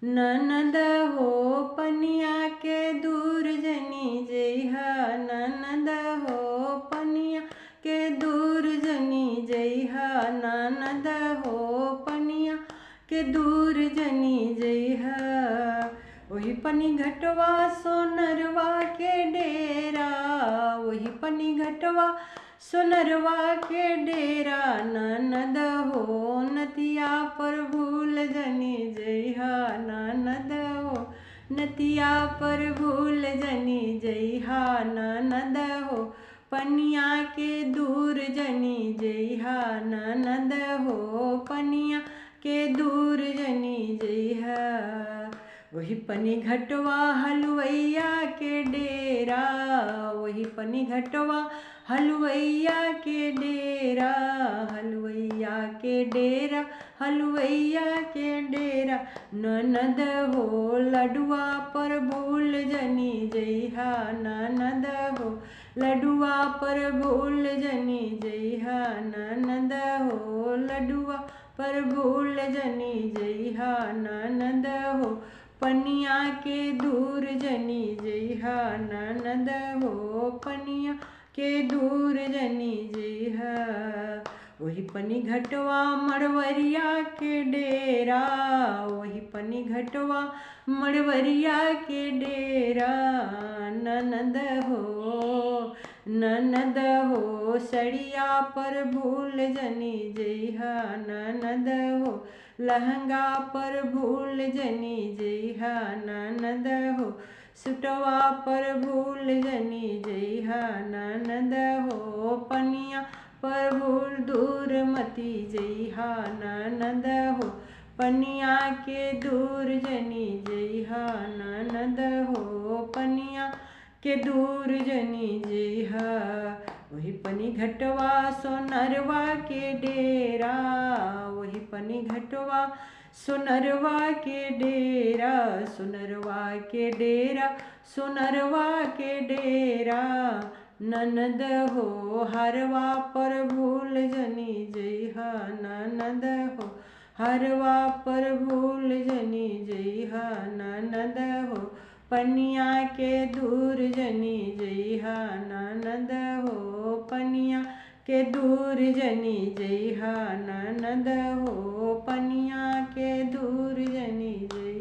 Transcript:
ननद हो पनिया के दूर जनी जइहा, ननद हो पनिया के दूर जनी जइहा, ननद हो पनिया के दूर जनी जइहा। वही पनी घटवा सोनरवा के डेरा, वही पनी घटवा सोनरवा के डेरा, ननद हो नतिया पर भूल जनी जइहा, ननद हो नतिया पर भूल जनी जइहा, ननद हो पनिया के दूर जनी जइहा, ननद हो पनिया के दूर जनी जइहा। वही पनी घटवा हलवैया के डेरा, वही पनी घटवा हलवैया के डेरा, हलवैया के डेरा, हलवैया के डेरा, ननद हो लडुआ पर भूल जनी जइहा, ननद हो लडुआ पर भूल जनी जइहा, ननद हो लडुआ पर भूल जनी जइहा, ननद हो पनिया के दूर जनी जइहा, ननद हो पनिया के दूर जनी जइहा। वही पनी घटवा मड़वरिया के डेरा, वही पनी घटवा मड़वरिया के डेरा, ननद हो सड़िया पर भूल जनी जइहा, ननद हो लहंगा पर भूल जनी जइहा, ननद हो सुटवा पर भूल जनी जइहा, ननद हो पनिया पर भूल दूर मती जइहा, ननद हो पनिया के दूर जनी जइहा, ननद हो पनिया के दूर जनी जइहा। वही पनी घटवा सोनरवा के डेरा, वही पनी घटवा सोनरवा के डेरा, सोनरवा के डेरा, सोनरवा के डेरा, ननद हो हरवा पर भूल जनी जइहा, ननद हो हरवा पर भूल जनी जइहा, ननद हो पनिया के दूर जनी जइहा, ननद हो पनिया के दूर जनी जइहा, ननद हो पनिया के दूर जनी जइहा।